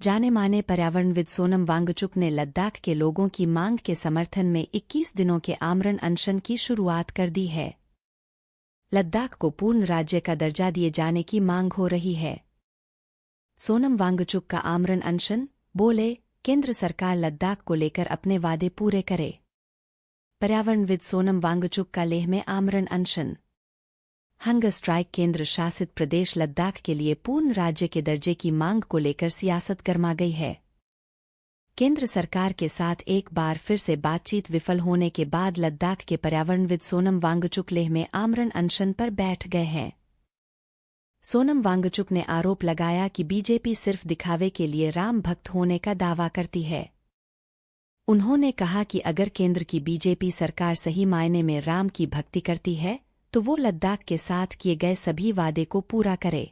जाने माने पर्यावरणविद सोनम वांगचुक ने लद्दाख के लोगों की मांग के समर्थन में 21 दिनों के आमरण अनशन की शुरुआत कर दी है। लद्दाख को पूर्ण राज्य का दर्जा दिए जाने की मांग हो रही है। सोनम वांगचुक का आमरण अनशन, बोले, केंद्र सरकार लद्दाख को लेकर अपने वादे पूरे करे। पर्यावरणविद सोनम वांगचुक का लेह में आमरण अनशन। Hunger strike. केंद्र शासित प्रदेश लद्दाख के लिए पूर्ण राज्य के दर्जे की मांग को लेकर सियासत गरमा गई है। केंद्र सरकार के साथ एक बार फिर से बातचीत विफल होने के बाद लद्दाख के पर्यावरणविद सोनम वांगचुक लेह में आमरण अनशन पर बैठ गए हैं। सोनम वांगचुक ने आरोप लगाया कि बीजेपी सिर्फ दिखावे के लिए राम भक्त होने का दावा करती है। उन्होंने कहा कि अगर केंद्र की बीजेपी सरकार सही मायने में राम की भक्ति करती है तो वो लद्दाख के साथ किए गए सभी वादे को पूरा करे।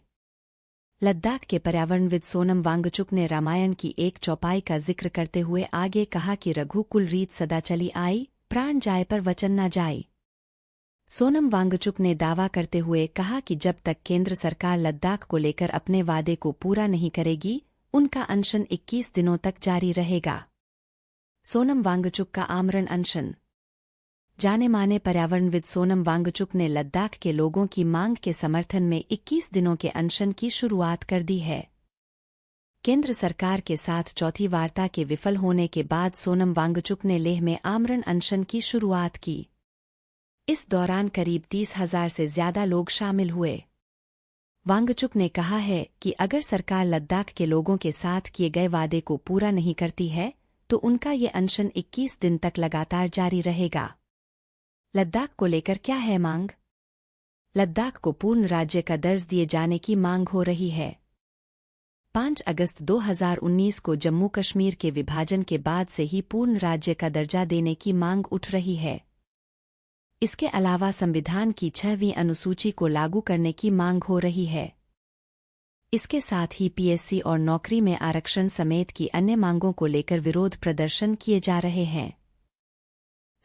लद्दाख के पर्यावरणविद सोनम वांगचुक ने रामायण की एक चौपाई का जिक्र करते हुए आगे कहा कि रघुकुल रीत सदा चली आई, प्राण जाए पर वचन न जाए। सोनम वांगचुक ने दावा करते हुए कहा कि जब तक केंद्र सरकार लद्दाख को लेकर अपने वादे को पूरा नहीं करेगी, उनका अनशन 21 दिनों तक जारी रहेगा। सोनम वांगचुक का आमरण अनशन। जाने माने पर्यावरणविद सोनम वांगचुक ने लद्दाख के लोगों की मांग के समर्थन में 21 दिनों के अनशन की शुरुआत कर दी है। केंद्र सरकार के साथ चौथी वार्ता के विफल होने के बाद सोनम वांगचुक ने लेह में आमरण अनशन की शुरुआत की। इस दौरान करीब 30,000 से ज्यादा लोग शामिल हुए। वांगचुक ने कहा है कि अगर सरकार लद्दाख के लोगों के साथ किए गए वादे को पूरा नहीं करती है तो उनका ये अनशन 21 दिन तक लगातार जारी रहेगा। लद्दाख को लेकर क्या है मांग? लद्दाख को पूर्ण राज्य का दर्ज दिए जाने की मांग हो रही है। 5 अगस्त 2019 को जम्मू कश्मीर के विभाजन के बाद से ही पूर्ण राज्य का दर्जा देने की मांग उठ रही है। इसके अलावा संविधान की 6वीं अनुसूची को लागू करने की मांग हो रही है। इसके साथ ही पीएससी और नौकरी में आरक्षण समेत की अन्य मांगों को लेकर विरोध प्रदर्शन किए जा रहे हैं।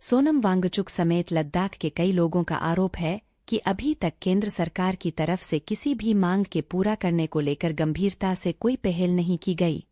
सोनम वांगचुक समेत लद्दाख के कई लोगों का आरोप है कि अभी तक केंद्र सरकार की तरफ से किसी भी मांग के पूरा करने को लेकर गंभीरता से कोई पहल नहीं की गई।